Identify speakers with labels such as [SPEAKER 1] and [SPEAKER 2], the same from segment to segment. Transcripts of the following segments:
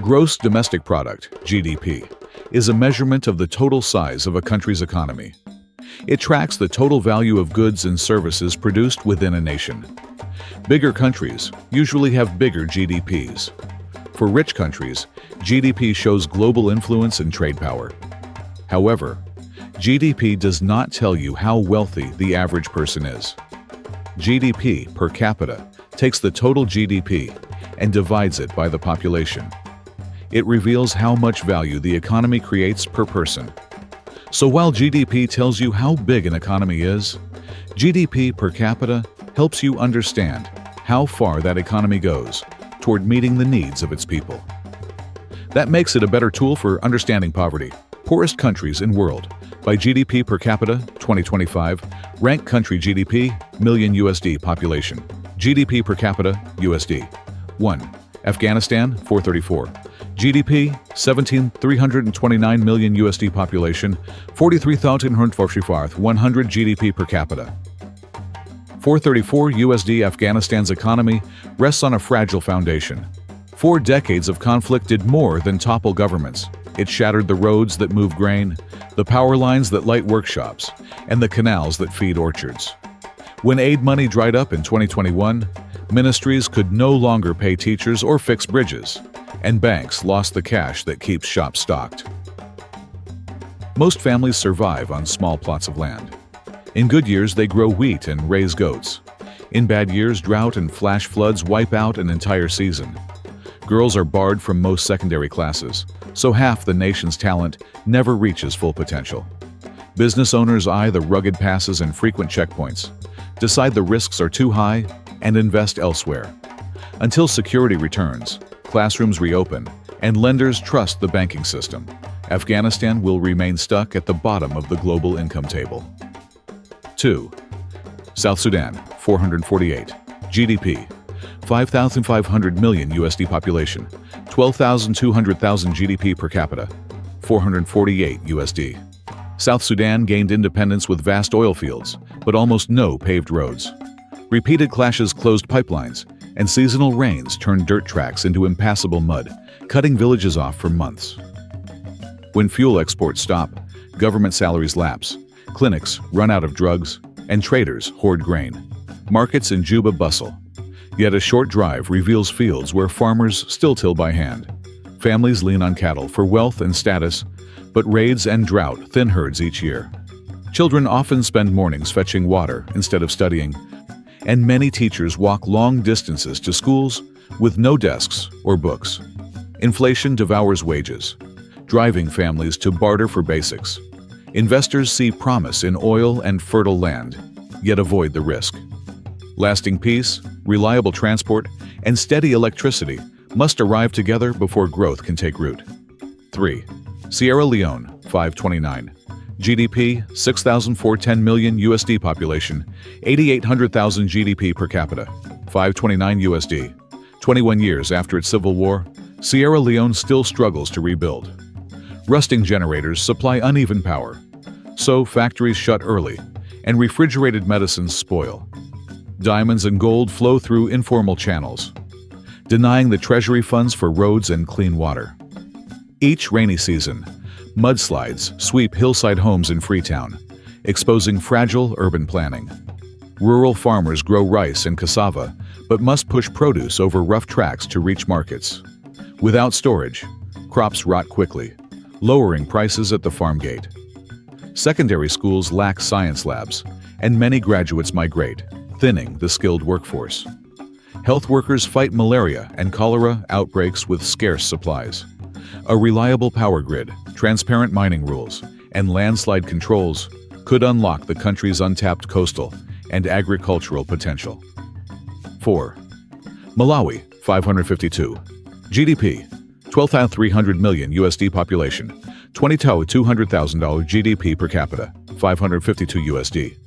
[SPEAKER 1] Gross domestic product, GDP, is a measurement of the total size of a country's economy. It tracks the total value of goods and services produced within a nation. Bigger countries usually have bigger GDPs. For rich countries, GDP shows global influence and trade power. However, GDP does not tell you how wealthy the average person is. GDP per capita takes the total GDP and divides it by the population. It reveals how much value the economy creates per person. So while GDP tells you how big an economy is, GDP per capita helps you understand how far that economy goes toward meeting the needs of its people. That makes it a better tool for understanding poverty. Poorest countries in world by GDP per capita 2025 rank country GDP million USD population. GDP per capita USD. 1. Afghanistan 434. GDP 17,329 million USD population, 43,145 100 GDP per capita. 434 USD. Afghanistan's economy rests on a fragile foundation. 4 decades of conflict did more than topple governments. It shattered the roads that move grain, the power lines that light workshops, and the canals that feed orchards. When aid money dried up in 2021, ministries could no longer pay teachers or fix bridges, and banks lost the cash that keeps shops stocked. Most families survive on small plots of land. In good years, they grow wheat and raise goats. In bad years, drought and flash floods wipe out an entire season. Girls are barred from most secondary classes, so half the nation's talent never reaches full potential. Business owners eye the rugged passes and frequent checkpoints, decide the risks are too high, and invest elsewhere. Until security returns, classrooms reopen, and lenders trust the banking system, Afghanistan will remain stuck at the bottom of the global income table. 2. South Sudan 448. GDP 5,500 million USD population, 12,200,000 GDP per capita, 448 USD. South Sudan gained independence with vast oil fields, but almost no paved roads. Repeated clashes closed pipelines, and seasonal rains turned dirt tracks into impassable mud, cutting villages off for months. When fuel exports stop, government salaries lapse, clinics run out of drugs, and traders hoard grain. Markets in Juba bustle. Yet a short drive reveals fields where farmers still till by hand. Families lean on cattle for wealth and status, but raids and drought thin herds each year. Children often spend mornings fetching water instead of studying, and many teachers walk long distances to schools with no desks or books. Inflation devours wages, driving families to barter for basics. Investors see promise in oil and fertile land, yet avoid the risk. Lasting peace, reliable transport, and steady electricity must arrive together before growth can take root. 3. Sierra Leone 529. GDP 6,410 million USD population, 8,800,000 GDP per capita, 529 USD. 21 years after its civil war, Sierra Leone still struggles to rebuild. Rusting generators supply uneven power, so factories shut early, and refrigerated medicines spoil. Diamonds and gold flow through informal channels, denying the treasury funds for roads and clean water. Each rainy season, mudslides sweep hillside homes in Freetown, exposing fragile urban planning. Rural farmers grow rice and cassava, but must push produce over rough tracks to reach markets. Without storage, crops rot quickly, lowering prices at the farm gate. Secondary schools lack science labs, and many graduates migrate, thinning the skilled workforce. Health workers fight malaria and cholera outbreaks with scarce supplies. A reliable power grid, transparent mining rules, and landslide controls could unlock the country's untapped coastal and agricultural potential. 4. Malawi 552. GDP 12,300 million USD population, $22,200,000 GDP per capita, 552 USD.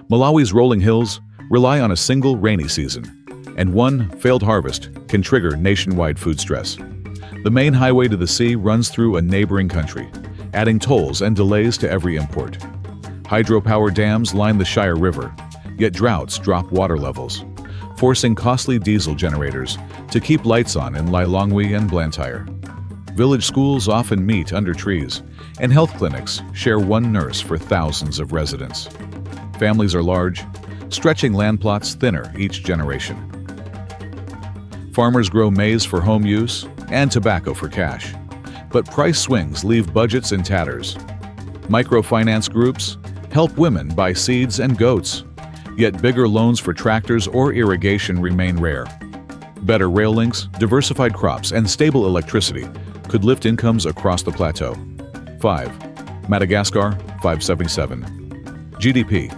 [SPEAKER 1] Malawi's rolling hills rely on a single rainy season, and one failed harvest can trigger nationwide food stress. The main highway to the sea runs through a neighboring country, adding tolls and delays to every import. Hydropower dams line the Shire River, yet droughts drop water levels, forcing costly diesel generators to keep lights on in Lilongwe and Blantyre. Village schools often meet under trees, and health clinics share one nurse for thousands of residents. Families are large, stretching land plots thinner each generation. Farmers grow maize for home use and tobacco for cash, but price swings leave budgets in tatters. Microfinance groups help women buy seeds and goats, yet bigger loans for tractors or irrigation remain rare. Better rail links, diversified crops, and stable electricity could lift incomes across the plateau. 5. Madagascar, 577. GDP,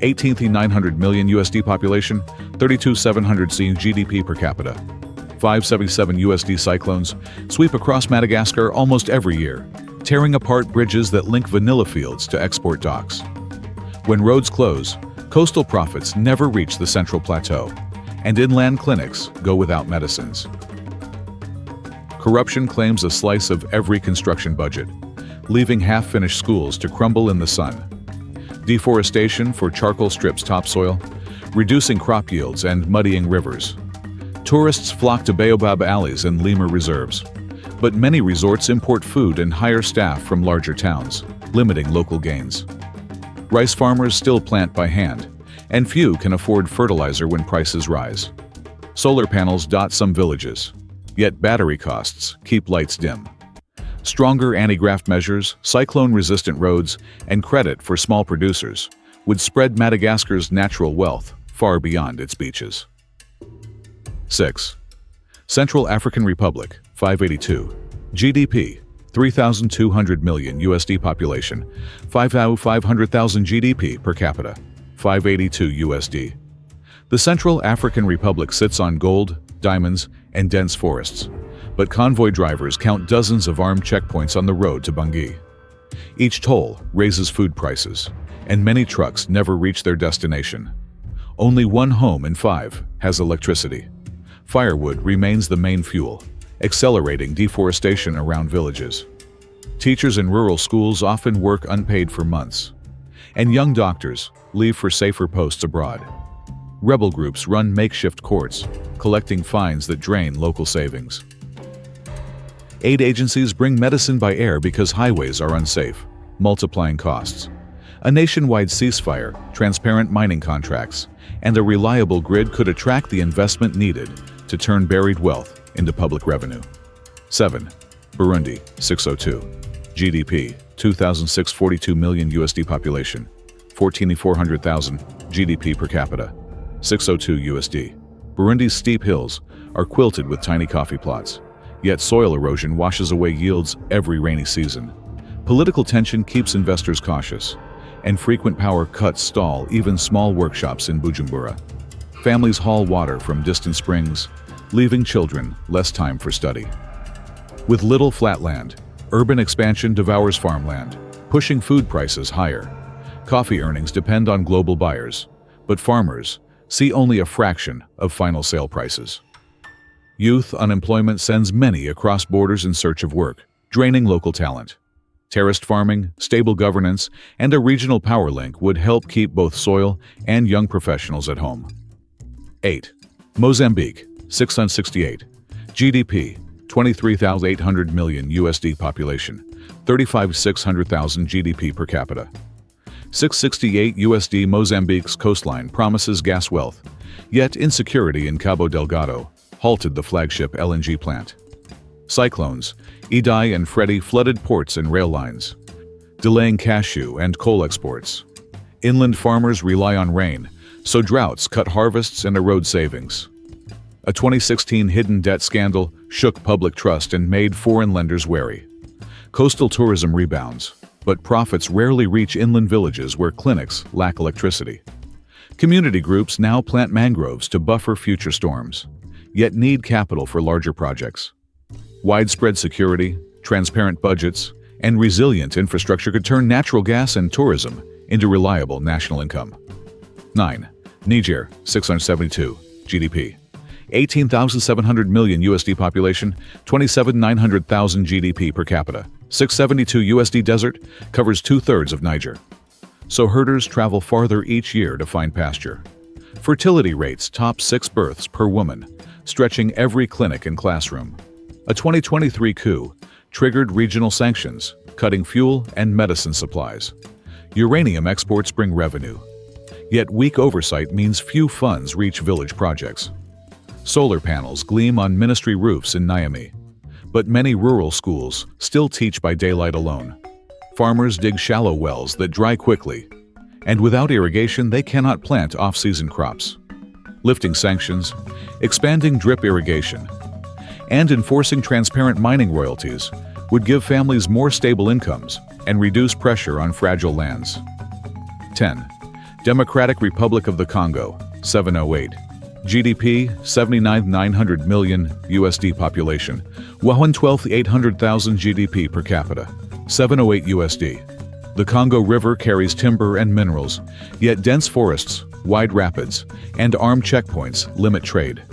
[SPEAKER 1] 18,900 million USD population, 32,700 GDP per capita. 577 USD cyclones sweep across Madagascar almost every year, tearing apart bridges that link vanilla fields to export docks. When roads close, coastal profits never reach the central plateau, and inland clinics go without medicines. Corruption claims a slice of every construction budget, leaving half-finished schools to crumble in the sun. Deforestation for charcoal strips topsoil, reducing crop yields and muddying rivers. Tourists flock to baobab alleys and lemur reserves, but many resorts import food and hire staff from larger towns, limiting local gains. Rice farmers still plant by hand, and few can afford fertilizer when prices rise. Solar panels dot some villages, yet battery costs keep lights dim. Stronger anti-graft measures, cyclone-resistant roads, and credit for small producers would spread Madagascar's natural wealth far beyond its beaches. 6. Central African Republic, 582. GDP, 3,200 million USD population, 500,000 GDP per capita, 582 USD. The Central African Republic sits on gold, diamonds, and dense forests, but convoy drivers count dozens of armed checkpoints on the road to Bangui. Each toll raises food prices, and many trucks never reach their destination. Only one home in 5 has electricity. Firewood remains the main fuel, accelerating deforestation around villages. Teachers in rural schools often work unpaid for months, and young doctors leave for safer posts abroad. Rebel groups run makeshift courts, collecting fines that drain local savings. Aid agencies bring medicine by air because highways are unsafe, multiplying costs. A nationwide ceasefire, transparent mining contracts, and a reliable grid could attract the investment needed to turn buried wealth into public revenue. 7. Burundi, 602. GDP, 2,642 million USD population, 14,400,000 GDP per capita, 602 USD. Burundi's steep hills are quilted with tiny coffee plots, yet soil erosion washes away yields every rainy season. Political tension keeps investors cautious, and frequent power cuts stall even small workshops in Bujumbura. Families haul water from distant springs, leaving children less time for study. With little flat land, urban expansion devours farmland, pushing food prices higher. Coffee earnings depend on global buyers, but farmers see only a fraction of final sale prices. Youth unemployment sends many across borders in search of work, draining local talent. Terraced farming, stable governance, and a regional power link would help keep both soil and young professionals at home. 8. Mozambique, 668. GDP, 23,800 million USD population, 35,600,000 GDP per capita. 668 USD. Mozambique's coastline promises gas wealth, yet insecurity in Cabo Delgado halted the flagship LNG plant. Cyclones, Idai and Freddy flooded ports and rail lines, delaying cashew and coal exports. Inland farmers rely on rain, so droughts cut harvests and erode savings. A 2016 hidden debt scandal shook public trust and made foreign lenders wary. Coastal tourism rebounds, but profits rarely reach inland villages where clinics lack electricity. Community groups now plant mangroves to buffer future storms, yet need capital for larger projects. Widespread security, transparent budgets, and resilient infrastructure could turn natural gas and tourism into reliable national income. 9. Niger, 672. GDP. 18,700 million USD population, 27,900,000 GDP per capita. 672 USD. Desert covers 2/3 of Niger, so herders travel farther each year to find pasture. Fertility rates top 6 births per woman, stretching every clinic and classroom. A 2023 coup triggered regional sanctions, cutting fuel and medicine supplies. Uranium exports bring revenue. Yet weak oversight means few funds reach village projects. Solar panels gleam on ministry roofs in Niamey. But many rural schools still teach by daylight alone. Farmers dig shallow wells that dry quickly, and without irrigation they cannot plant off-season crops. Lifting sanctions, expanding drip irrigation, and enforcing transparent mining royalties would give families more stable incomes and reduce pressure on fragile lands. 10. Democratic Republic of the Congo, 708. GDP, 79,900 million USD population, 112,800,000 GDP per capita, 708 USD. The Congo River carries timber and minerals, yet dense forests, wide rapids, and armed checkpoints limit trade.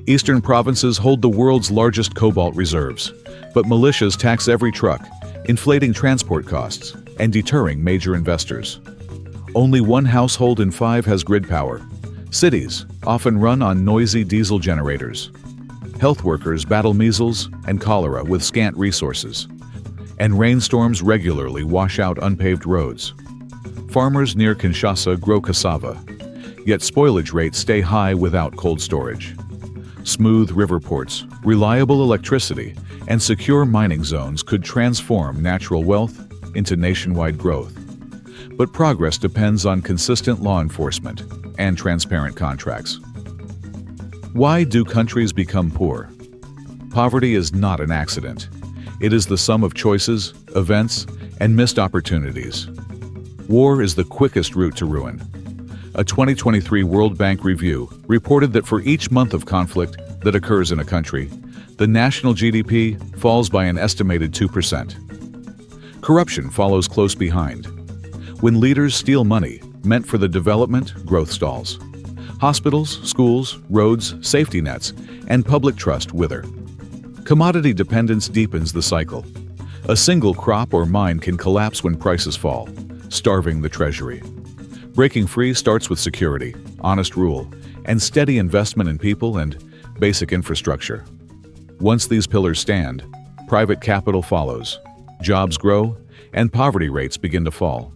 [SPEAKER 1] Eastern provinces hold the world's largest cobalt reserves, but militias tax every truck, inflating transport costs and deterring major investors. Only one household in 5 has grid power. Cities often run on noisy diesel generators. Health workers battle measles and cholera with scant resources, and rainstorms regularly wash out unpaved roads. Farmers near Kinshasa grow cassava, yet spoilage rates stay high without cold storage. Smooth river ports, reliable electricity, and secure mining zones could transform natural wealth into nationwide growth. But progress depends on consistent law enforcement and transparent contracts. Why do countries become poor? Poverty is not an accident. It is the sum of choices, events, and missed opportunities. War is the quickest route to ruin. A 2023 World Bank review reported that for each month of conflict that occurs in a country, the national GDP falls by an estimated 2%. Corruption follows close behind. When leaders steal money meant for the development, growth stalls. Hospitals, schools, roads, safety nets, and public trust wither. Commodity dependence deepens the cycle. A single crop or mine can collapse when prices fall, starving the treasury. Breaking free starts with security, honest rule, and steady investment in people and basic infrastructure. Once these pillars stand, private capital follows, jobs grow, and poverty rates begin to fall.